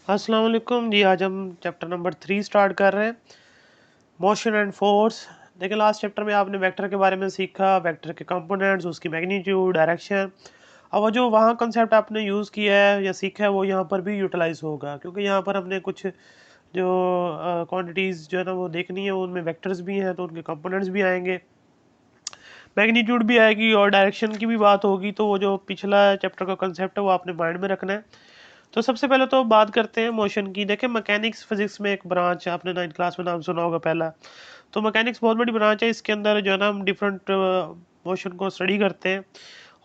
अस्सलाम वालेकुम जी। आज हम चैप्टर नंबर 3 स्टार्ट कर रहे हैं, मोशन एंड फोर्स। देखिए लास्ट चैप्टर में आपने वेक्टर के बारे में सीखा, वेक्टर के कंपोनेंट्स, उसकी मैग्नीट्यूड, डायरेक्शन। अब वो जो वहाँ कंसेप्ट आपने यूज़ किया है या सीखा है वो यहाँ पर भी यूटिलाइज होगा, क्योंकि यहाँ पर हमने कुछ जो क्वांटिटीज़ जो है ना वो देखनी है, उनमें वेक्टर्स भी हैं तो उनके कंपोनेंट्स भी आएंगे, मैग्नीट्यूड भी आएगी और डायरेक्शन की भी बात होगी। तो वो जो पिछला चैप्टर का कंसेप्ट है वो आपने माइंड में रखना है। तो सबसे पहले तो बात करते हैं मोशन की। देखिए मैकेनिक्स फिजिक्स में एक ब्रांच आपने 9th क्लास में नाम सुना होगा पहला। तो मैकेनिक्स बहुत बड़ी ब्रांच है, इसके अंदर जो है ना हम डिफरेंट मोशन को स्टडी करते हैं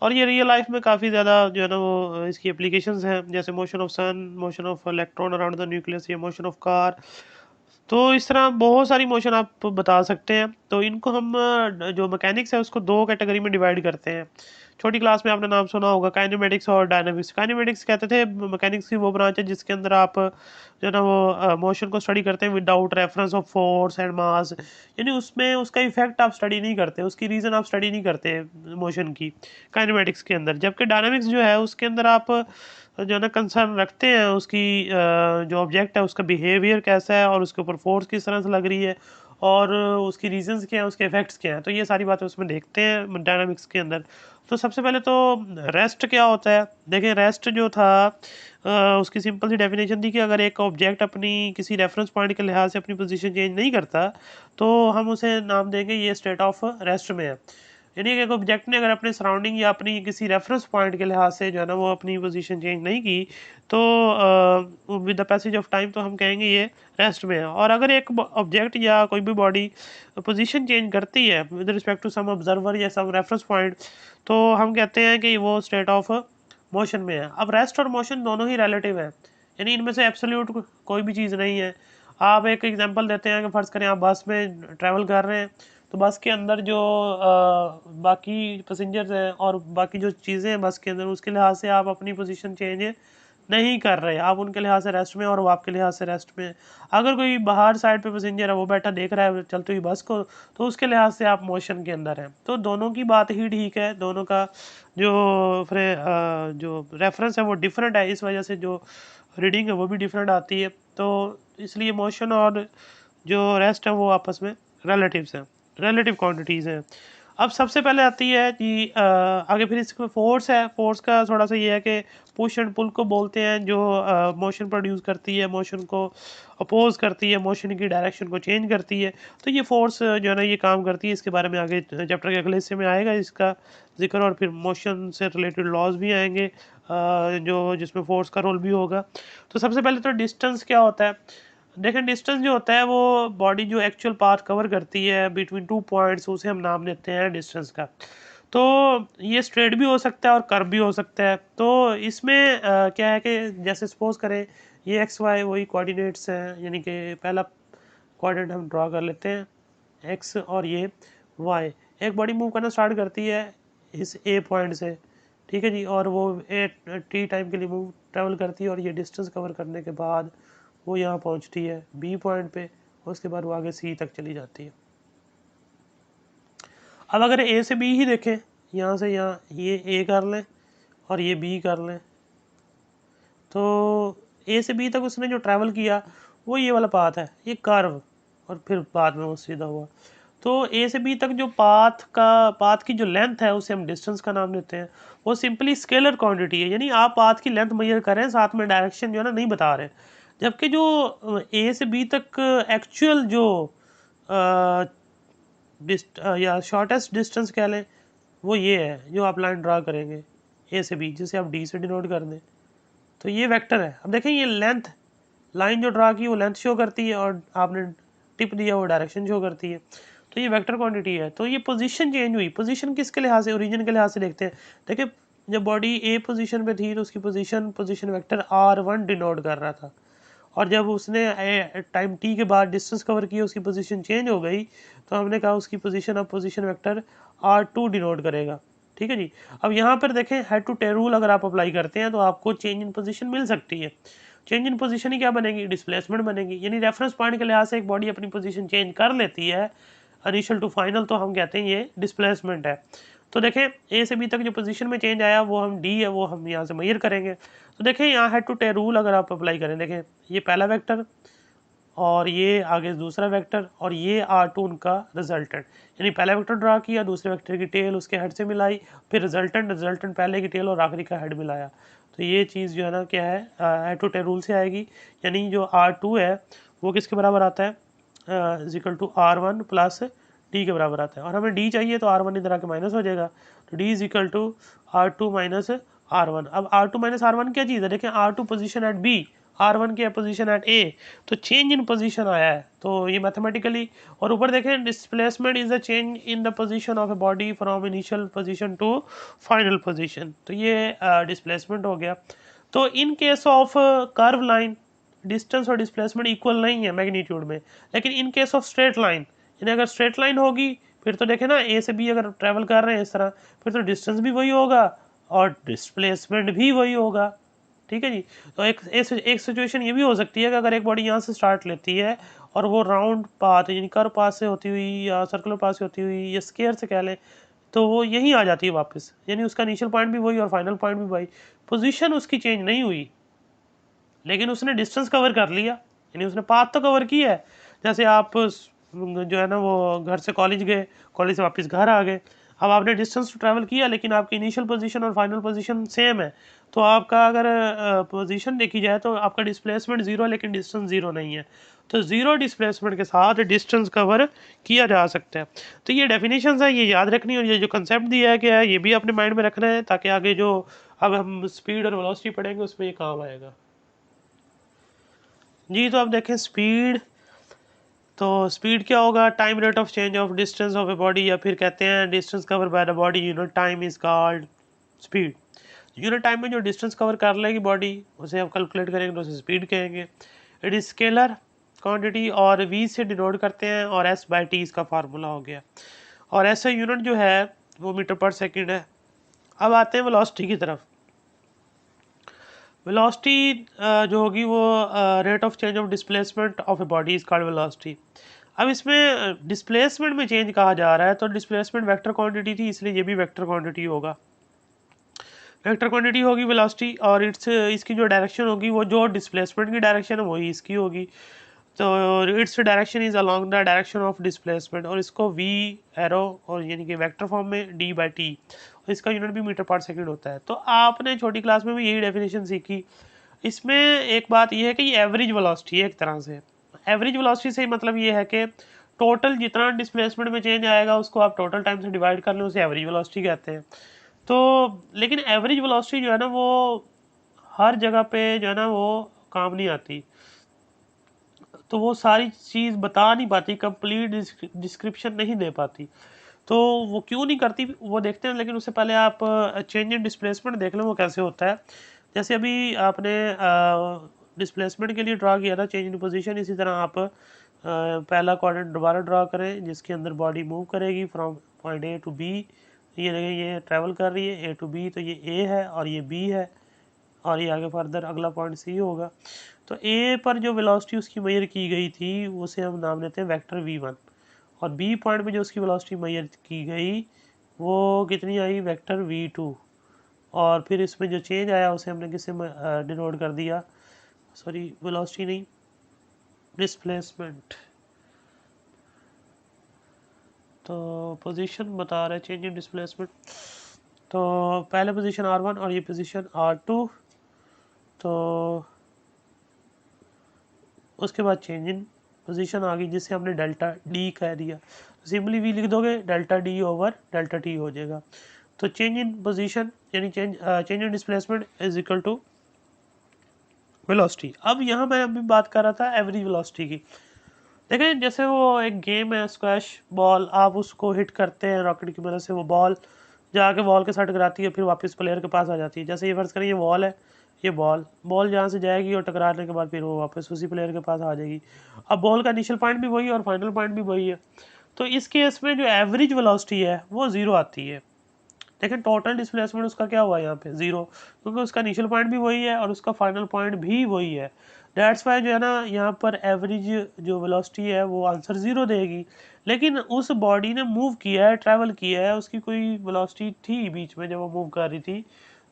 और ये रियल लाइफ में काफ़ी ज़्यादा जो है ना वो इसकी एप्लीकेशंस हैं, जैसे motion of sun, motion of electron around the nucleus या मोशन ऑफ कार। तो इस तरह बहुत सारी मोशन आप बता सकते हैं। तो इनको हम जो मैकेनिक्स है उसको दो कैटेगरी में डिवाइड करते हैं। छोटी क्लास में आपने नाम सुना होगा काइनेमेटिक्स और डायनामिक्स। काइनेमेटिक्स कहते थे मैकेनिक्स की वो ब्रांच है जिसके अंदर आप जो है ना वो मोशन को स्टडी करते हैं without reference of force and mass, यानी उसमें उसका इफेक्ट आप स्टडी नहीं करते, उसकी रीज़न आप स्टडी नहीं करते मोशन की काइनेमेटिक्स के अंदर। जबकि डायनामिक्स जो है उसके अंदर आप जो है ना कंसर्न रखते हैं उसकी जो ऑब्जेक्ट है उसका बिहेवियर कैसा है और उसके ऊपर फोर्स किस तरह से लग रही है और उसकी रीजंस क्या हैं, उसके इफेक्ट्स क्या हैं। तो ये सारी बातें उसमें देखते हैं डायनामिक्स के अंदर। तो सबसे पहले तो रेस्ट क्या होता है। देखें रेस्ट जो था उसकी सिंपल सी डेफिनेशन थी कि अगर एक ऑब्जेक्ट अपनी किसी रेफरेंस पॉइंट के लिहाज से अपनी पोजीशन चेंज नहीं करता तो हम उसे नाम देंगे ये स्टेट ऑफ रेस्ट में है। यानी कि एक ऑब्जेक्ट ने अगर अपने सराउंडिंग या अपनी किसी रेफरेंस पॉइंट के लिहाज से जो है ना वो अपनी पोजीशन चेंज नहीं की तो with the passage of time तो हम कहेंगे ये रेस्ट में है। और अगर एक ऑब्जेक्ट या कोई भी बॉडी पोजीशन चेंज करती है with respect to some observer या सम रेफरेंस पॉइंट तो हम कहते हैं कि वो स्टेट ऑफ मोशन में है। अब रेस्ट और मोशन दोनों ही रिलेटिव है, यानी इनमें से एब्सोल्यूट कोई भी चीज़ नहीं है। आप एक एग्जांपल देते हैं कि फ़र्ज़ करें आप बस में ट्रैवल कर रहे हैं, तो बस के अंदर जो बाकी पैसेंजर्स हैं और बाकी जो चीज़ें हैं बस के अंदर उसके लिहाज से आप अपनी पोजीशन चेंज नहीं कर रहे, आप उनके लिहाज से रेस्ट में और वो आपके लिहाज से रेस्ट में। अगर कोई बाहर साइड पे पैसेंजर है वो बैठा देख रहा है चलती हुई बस को तो उसके लिहाज से आप मोशन के अंदर हैं। तो दोनों की बात ही ठीक है, दोनों का जो जो रेफरेंस है वो डिफरेंट है, इस वजह से जो रीडिंग है वो भी डिफरेंट आती है। तो इसलिए मोशन और जो रेस्ट है वो आपस में रिलेटिव्स हैं, रिलेटिव क्वांटिटीज़ हैं। अब सबसे पहले आती है कि आगे फिर इसमें फोर्स है। फोर्स का थोड़ा सा ये है कि पुश एंड पुल को बोलते हैं, जो मोशन प्रोड्यूस करती है, मोशन को अपोज करती है, मोशन की डायरेक्शन को चेंज करती है। तो ये फोर्स जो है ना ये काम करती है। इसके बारे में आगे चैप्टर के अगले हिस्से में आएगा इसका जिक्र, और फिर मोशन से रिलेटेड लॉज भी आएंगे जो जिसमें फोर्स का रोल भी होगा। तो सबसे पहले तो डिस्टेंस क्या होता है। देखें डिस्टेंस जो होता है वो बॉडी जो एक्चुअल पाथ कवर करती है बिटवीन टू पॉइंट्स उसे हम नाम देते हैं डिस्टेंस का। तो ये स्ट्रेट भी हो सकता है और कर्व भी हो सकता है। तो इसमें क्या है कि जैसे सपोज करें ये एक्स वाई वही कोऑर्डिनेट्स हैं, यानी कि पहला कोऑर्डिनेट हम ड्रा कर लेते हैं एक्स और ये वाई। एक बॉडी मूव करना स्टार्ट करती है इस ए पॉइंट से, ठीक है जी, और वो ए टी टाइम के लिए मूव ट्रेवल करती है और ये डिस्टेंस कवर करने के बाद वो यहाँ पहुँचती है बी पॉइंट पे, उसके बाद वो आगे सी तक चली जाती है। अब अगर ए से बी ही देखें, यहाँ से यहाँ ये ए कर लें और ये बी कर लें, तो ए से बी तक उसने जो ट्रैवल किया वो ये वाला पाथ है, ये कर्व, और फिर बाद में वो सीधा हुआ। तो ए से बी तक जो पाथ की जो लेंथ है उसे हम डिस्टेंस का नाम देते हैं। वो सिंपली स्केलर क्वांटिटी है, यानी आप पाथ की लेंथ मेजर कर रहे हैं, साथ में डायरेक्शन जो है ना नहीं बता रहे। जबकि जो ए से बी तक एक्चुअल जो या शॉर्टेस्ट डिस्टेंस कह लें वो ये है जो आप लाइन ड्रा करेंगे ए से बी, जिसे आप डी से डिनोट कर दें। तो ये वेक्टर है। अब देखें ये लेंथ लाइन जो ड्रा की वो लेंथ शो करती है और आपने टिप दिया वो डायरेक्शन शो करती है। तो ये वेक्टर क्वांटिटी है। तो ये पोजीशन चेंज हुई, पोजीशन किसके लिहाज से, ओरिजिन के लिहाज से देखते हैं। देखिए जब बॉडी ए पोजीशन पे थी तो उसकी पोजीशन वेक्टर r1 डिनोट कर रहा था, और जब उसने टाइम टी के बाद डिस्टेंस कवर किया उसकी पोजीशन चेंज हो गई तो हमने कहा उसकी पोजीशन अब पोजीशन वेक्टर r2 डिनोट करेगा। ठीक है जी। अब यहाँ पर देखें हेड टू टेल रूल अगर आप अप्लाई करते हैं तो आपको चेंज इन पोजीशन मिल सकती है। चेंज इन पोजीशन ही क्या बनेगी, डिस्प्लेसमेंट बनेगी। यानी रेफरेंस पॉइंट के लिहाज से एक बॉडी अपनी पोजीशन चेंज कर लेती है इनिशियल टू फाइनल, तो हम कहते हैं ये डिस्प्लेसमेंट है। तो देखें ए से बी तक जो पोजीशन में चेंज आया वो हम डी है वो हम यहाँ से मेजर करेंगे। तो देखें यहाँ हेड टू टेल रूल अगर आप अप्लाई करें, देखें ये पहला वेक्टर और ये आगे दूसरा वेक्टर और ये R2 उनका रिजल्टेंट, यानी पहला वेक्टर ड्रा किया, दूसरे वेक्टर की टेल उसके हेड से मिलाई, फिर रिजल्टेंट पहले की टेल और आखिरी का हेड मिलाया। तो ये चीज़ जो है ना क्या है, हेड टू टेल रूल से आएगी, यानी जो R2 है वो किसके बराबर आता है, equal to R1 plus D के बराबर आता है। और हमें डी चाहिए तो R1 इधर आके माइनस हो जाएगा, तो D is equal to R2 minus R1। अब R2 माइनस R1 क्या चीज़ है, देखें R2 position eight B, R1 की पोजीशन एट ए, तो चेंज इन पोजीशन आया है, तो ये मैथमेटिकली। और ऊपर देखें displacement is the change in the position of a body from initial position to final position, तो ये डिस्प्लेसमेंट हो गया। तो in case of curve line distance और डिस्प्लेसमेंट इक्वल नहीं है मैग्नीट्यूड में, लेकिन in case of straight line, यानी अगर स्ट्रेट लाइन होगी फिर तो देखें ना ए से बी अगर ट्रेवल कर रहे हैं इस तरह, फिर तो डिस्टेंस भी वही होगा और डिस्प्लेसमेंट भी वही होगा, ठीक है जी। तो एक सिचुएशन ये भी हो सकती है कि अगर एक बॉडी यहाँ से स्टार्ट लेती है और वो राउंड पाथ यानी कर्व पाथ से होती हुई या सर्कुलर पाथ से होती हुई या स्क्वायर से कह लें, तो वो यहीं आ जाती है वापस, यानी उसका इनिशियल पॉइंट भी वही और फाइनल पॉइंट भी वही, पोजीशन उसकी चेंज नहीं हुई, लेकिन उसने डिस्टेंस कवर कर लिया, यानी उसने पाथ तो कवर किया है। जैसे आप जो है ना वो घर से कॉलेज गए, कॉलेज से वापस घर आ गए, अब आपने डिस्टेंस तो ट्रैवल किया लेकिन आपकी इनिशियल पोजीशन और फाइनल पोजीशन सेम है, तो आपका अगर पोजीशन देखी जाए तो आपका डिस्प्लेसमेंट ज़ीरो लेकिन डिस्टेंस ज़ीरो नहीं है, तो ज़ीरो डिस्प्लेसमेंट के साथ डिस्टेंस कवर किया जा सकता है। तो ये डेफिनेशंस है, ये याद रखनी, और ये जो कंसेप्ट दिया है क्या है ये भी अपने माइंड में रखना है, ताकि आगे जो अब हम स्पीड और वेलोसिटी पढ़ेंगे उसमें ये काम आएगा जी। तो अब देखें स्पीड, तो स्पीड क्या होगा, time rate of change of distance of a body, या फिर कहते हैं distance cover by the body unit time is called speed. Unit time में जो डिस्टेंस कवर कर लेगी बॉडी उसे आप कैलकुलेट करेंगे तो उसे स्पीड कहेंगे। इट इज स्केलर क्वांटिटी और v से डिनोट करते हैं, और s बाई टी इसका फार्मूला हो गया, और ऐसा यूनिट जो है वो मीटर पर सेकेंड है। अब आते हैं वेलोसिटी की तरफ। वेलोसिटी जो होगी वो rate of change of displacement of a body is called velocity. अब इसमें डिस्प्लेसमेंट में चेंज कहा जा रहा है, तो डिस्प्लेसमेंट वेक्टर क्वांटिटी थी इसलिए ये भी वेक्टर क्वांटिटी होगा, वेक्टर क्वांटिटी होगी वेलोसिटी, और इसकी जो डायरेक्शन होगी वो जो डिस्प्लेसमेंट की डायरेक्शन है वही इसकी होगी, तो its direction is along the direction of displacement, और इसको वी एरो और यानी कि वेक्टर फॉर्म में डी बाई टी, इसका यूनिट भी मीटर पर सेकंड होता है। तो आपने छोटी क्लास में भी यही डेफिनेशन सीखी। इसमें एक बात यह है कि ये एवरेज वेलोसिटी है, एक तरह से एवरेज वेलोसिटी से मतलब ये है कि टोटल जितना डिस्प्लेसमेंट में चेंज आएगा उसको आप टोटल टाइम से डिवाइड कर लें, उसे एवरेज वेलोसिटी कहते हैं। तो लेकिन एवरेज वेलोसिटी जो है ना वो हर जगह पे जो है ना वो काम नहीं आती, तो वो सारी चीज़ बता नहीं पाती, कंप्लीट डिस्क्रिप्शन नहीं दे पाती। तो वो क्यों नहीं करती वो देखते हैं, लेकिन उससे पहले आप चेंज इन डिस्प्लेसमेंट देख लें वो कैसे होता है। जैसे अभी आपने डिस्प्लेसमेंट के लिए ड्रा किया था चेंज इन पोजीशन, इसी तरह आप पहला क्वाड्रेंट दोबारा ड्रा करें जिसके अंदर बॉडी मूव करेगी from point A to B. ये ट्रैवल कर रही है ए टू बी, तो ये ए है और ये बी है, और ये आगे फर्दर अगला पॉइंट सी होगा। तो ए पर जो वेलोसिटी उसकी मेजर की गई थी उसे हम नाम देते हैं वेक्टर v1, और बी पॉइंट पे जो उसकी वेलोसिटी मेजर की गई वो कितनी आई, वेक्टर v2, और फिर इसमें जो चेंज आया उसे हमने किससे डिनोट कर दिया, सॉरी वेलोसिटी नहीं, डिस्प्लेसमेंट। तो पोजीशन बता रहे चेंज इन डिस्प्लेसमेंट, तो पहले पोजीशन r1 और ये पोजीशन r2, तो उसके बाद चेंज इन पोजीशन आ गई जिसे हमने डेल्टा डी कह दिया, सिंपली वी लिख दोगे delta D over delta T हो जाएगा। तो चेंज इन पोजीशन यानी change in displacement is equal to velocity. अब यहाँ मैं अभी बात कर रहा था एवरेज वेलोसिटी की। देखें जैसे वो एक गेम है स्क्वैश बॉल, आप उसको हिट करते हैं रॉकेट की मदद से, वो बॉल जाके वॉल के साथ टकराती है फिर वापस प्लेयर के पास आ जाती है। जैसे ये फर्ज करें ये वॉल है, ये बॉल जहाँ से जाएगी और टकराने के बाद फिर वो वापस उसी प्लेयर के पास आ जाएगी। अब बॉल का इनिशियल पॉइंट भी वही है और फाइनल पॉइंट भी वही है, तो इस केस में जो एवरेज वेलोसिटी है वो ज़ीरो आती है। लेकिन टोटल डिस्प्लेसमेंट उसका क्या हुआ यहाँ पे 0, क्योंकि उसका इनिशियल पॉइंट भी वही है और उसका फाइनल पॉइंट भी वही है। दैट्स वाई जो है ना यहाँ पर एवरेज जो वेलोसिटी है वो आंसर 0 देगी। लेकिन उस बॉडी ने मूव किया है, ट्रैवल किया है, उसकी कोई वेलोसिटी थी बीच में जब वो मूव कर रही थी,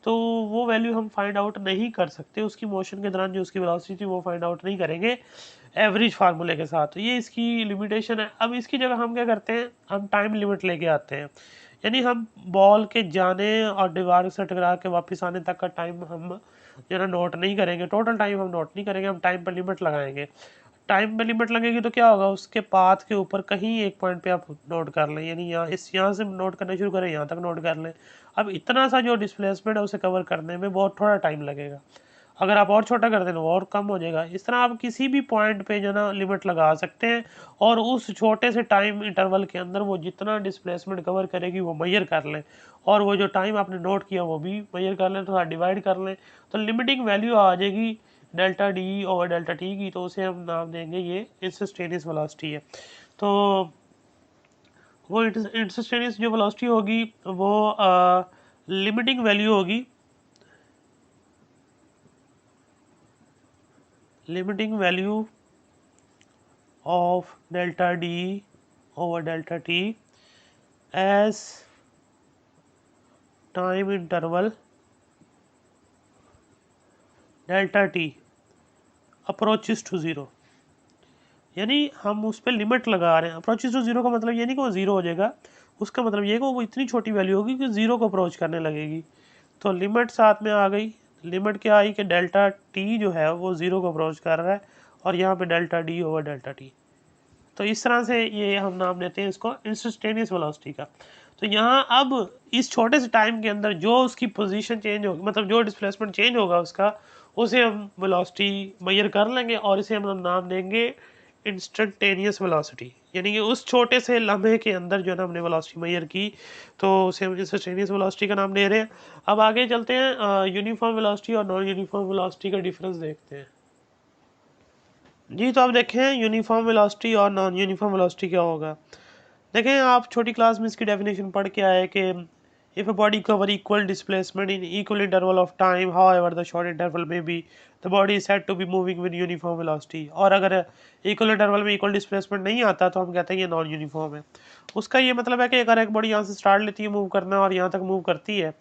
तो वो वैल्यू हम फाइंड आउट नहीं कर सकते। उसकी मोशन के दौरान जो उसकी वेलोसिटी थी वो फाइंड आउट नहीं करेंगे एवरेज फार्मूले के साथ। तो ये इसकी लिमिटेशन है। अब इसकी जगह हम क्या करते हैं, हम टाइम लिमिट लेके आते हैं, यानी हम बॉल के जाने और दीवार से टकरा के वापस आने तक का टाइम हम जो है ना नोट नहीं करेंगे, टोटल टाइम हम नोट नहीं करेंगे, हम टाइम पर लिमिट लगाएंगे। टाइम पे लिमिट लगेगी तो क्या होगा, उसके पाथ के ऊपर कहीं एक पॉइंट पे आप नोट कर लें, यानी यहाँ से नोट करना शुरू करें, यहाँ तक नोट कर लें। अब इतना सा जो डिस्प्लेसमेंट है उसे कवर करने में बहुत थोड़ा टाइम लगेगा। अगर आप और छोटा कर दें तो और कम हो जाएगा। इस तरह आप किसी भी पॉइंट पे जो ना लिमिट लगा सकते हैं और उस छोटे से टाइम इंटरवल के अंदर वो जितना डिस्प्लेसमेंट कवर करेगी वो मेजर कर लें, और वो जो टाइम आपने नोट किया वो भी मेजर कर लें, थोड़ा डिवाइड कर लें, तो लिमिटिंग वैल्यू आ जाएगी delta D over delta T की। तो उसे हम नाम देंगे ये इंस्टेंटेनियस वेलोसिटी है। तो वो इंस्टेंटेनियस जो वेलोसिटी होगी वो लिमिटिंग वैल्यू होगी, limiting value of delta d over delta t as time interval delta t approaches to 0। यानी हम उस पर लिमिट लगा रहे हैं। अप्रोचेस टू 0 का मतलब ये नहीं कि वो 0 हो जाएगा, उसका मतलब ये कि वो इतनी छोटी वैल्यू होगी कि 0 को अप्रोच करने लगेगी। तो लिमिट साथ में आ गई। लिमिट क्या आई कि डेल्टा टी जो है वो 0 को अप्रोच कर रहा है, और यहाँ पे delta D over delta T. तो इस तरह से ये हम नाम देते हैं इसको इंस्टेंटेनियस वेलोसिटी का। तो यहाँ अब इस छोटे से टाइम के अंदर जो उसकी पोजीशन चेंज होगी, मतलब जो डिस्प्लेसमेंट चेंज होगा उसका, उसे हम वेलोसिटी मेजर कर लेंगे और इसे हम नाम देंगे इंस्टेंटेनियस वेलोसिटी। यानी कि उस छोटे से लम्हे के अंदर जो है ना हमने वेलोसिटी मेजर की, तो उसे हम इंस्टेंटेनियस वेलोसिटी का नाम दे रहे हैं। अब आगे चलते हैं, यूनिफॉर्म वेलोसिटी और नॉन यूनिफॉर्म वेलोसिटी का डिफरेंस देखते हैं। जी, तो आप देखें यूनिफॉर्म वेलोसिटी और नॉन यूनिफॉर्म वेलोसिटी क्या होगा। देखें, आप छोटी क्लास में इसकी डेफिनेशन पढ़ के आए कि if a body cover equal displacement in equal interval of time however the short interval में be the body is said to be moving with uniform velocity. और अगर इक्वल इंटरवल में इक्वल डिस्प्लेसमेंट नहीं आता तो हम कहते हैं ये नॉन यूनिफॉर्म है। उसका ये मतलब है कि अगर एक बॉडी यहाँ से स्टार्ट लेती है मूव करना और यहाँ तक मूव करती है,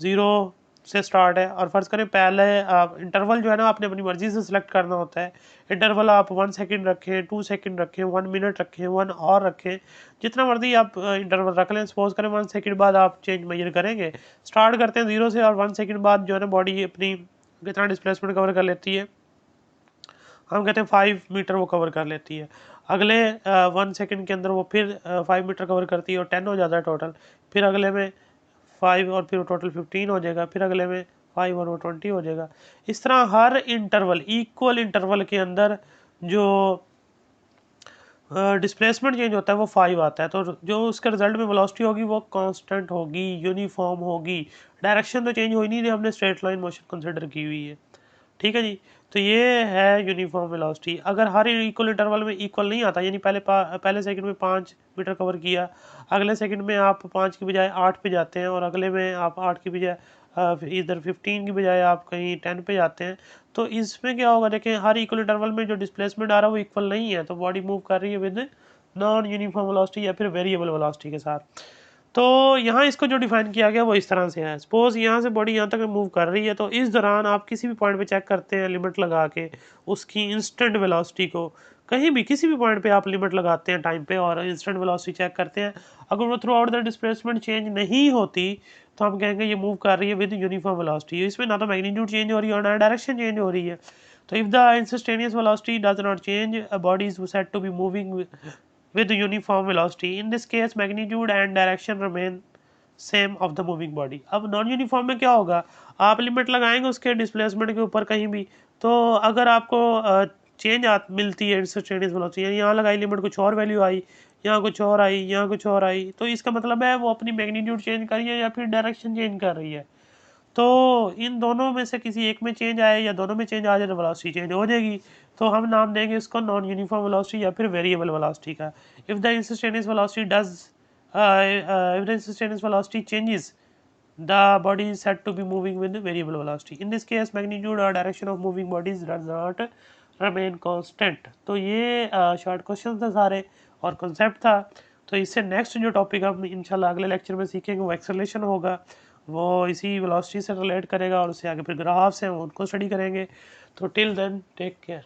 0 से स्टार्ट है, और फर्ज करें पहले इंटरवल जो है ना आपने अपनी मर्जी से सिलेक्ट करना होता है। इंटरवल आप 1 सेकंड रखें, 2 सेकंड रखें, 1 मिनट रखें, 1 आवर रखें, जितना मर्जी आप इंटरवल रख लें। सपोज करें 1 सेकंड बाद आप चेंज मेजर करेंगे, स्टार्ट करते हैं 0 से और 1 सेकंड बाद जो है ना बॉडी अपनी कितना डिस्प्लेसमेंट कवर कर लेती है, हम कहते हैं 5 मीटर वो कवर कर लेती है। अगले 1 सेकंड के अंदर वो फिर 5 मीटर कवर करती है और 10 हो जाता है टोटल। फिर अगले में 5 और फिर टोटल 15 हो जाएगा, फिर अगले में 5 और वो 20 हो जाएगा। इस तरह हर इंटरवल, इक्वल इंटरवल के अंदर जो डिस्प्लेसमेंट चेंज होता है वो 5 आता है। तो जो उसके रिजल्ट में वेलोसिटी होगी वो कांस्टेंट होगी, यूनिफॉर्म होगी। डायरेक्शन तो चेंज हो ही नहीं रही, हमने स्ट्रेट लाइन मोशन कंसिडर की हुई है। ठीक है जी। तो ये है यूनिफॉर्म वेलोसिटी। अगर हर इक्वल इंटरवल में इक्वल नहीं आता, यानी पहले सेकंड में 5 मीटर कवर किया, अगले सेकंड में आप 5 की बजाय 8 पे जाते हैं, और अगले में आप 8 की बजाय इधर 15 की बजाय आप कहीं 10 पे जाते हैं, तो इसमें क्या होगा, देखें हर इक्वल इंटरवल में जो डिस्प्लेसमेंट आ रहा है वो इक्वल नहीं है, तो बॉडी मूव कर रही है विद नॉन यूनिफॉर्म वेलोसिटी या फिर वेरिएबल वेलोसिटी के साथ। तो यहाँ इसको जो डिफाइन किया गया वो इस तरह से है। सपोज यहाँ से बॉडी यहाँ तक मूव कर रही है, तो इस दौरान आप किसी भी पॉइंट पे चेक करते हैं लिमिट लगा के उसकी इंस्टेंट वेलोसिटी को, कहीं भी किसी भी पॉइंट पे आप लिमिट लगाते हैं टाइम पे और इंस्टेंट वेलोसिटी चेक करते हैं। अगर वो through out the displacement change नहीं होती तो हम कहेंगे ये मूव कर रही है विद यूनिफॉर्म वेलोसिटी। इसमें ना तो मैग्नीट्यूड चेंज हो रही है और ना डायरेक्शन चेंज हो रही है। तो if the instantaneous velocity does not change, a body is said to be moving with uniform velocity. In this case magnitude and direction remain same of the moving body. अब non uniform में क्या होगा, आप limit लगाएंगे उसके displacement के ऊपर कहीं भी, तो अगर आपको चेंज मिलती है इंस्टेंटेनियस वेलोसिटी, यानी यहाँ लगाई लिमिट कुछ और वैल्यू आई, यहाँ कुछ और आई, यहाँ कुछ और आई, तो इसका मतलब है वो अपनी मैग्नीट्यूड चेंज कर रही है या फिर डायरेक्शन चेंज कर रही है। तो इन दोनों में से किसी एक में चेंज आए या दोनों में चेंज आ जाए तो वेलोसिटी चेंज हो जाएगी। तो हम नाम देंगे इसको नॉन यूनिफॉर्म वेलोसिटी या फिर वेरिएबल वेलोसिटी का। If the instantaneous velocity does if the instantaneous velocity changes the body is said to be moving with variable velocity. In this case magnitude or direction of moving bodies does not remain constant. तो ये short question था सारे और concept था। तो इससे next जो topic हम इंशाल्लाह अगले लेक्चर में सीखेंगे वो एक्सेलरेशन होगा, वो इसी वेलोसिटी से रिलेट करेगा और उससे आगे फिर ग्राफ्स हैं वो उनको स्टडी करेंगे। तो टिल देन टेक केयर।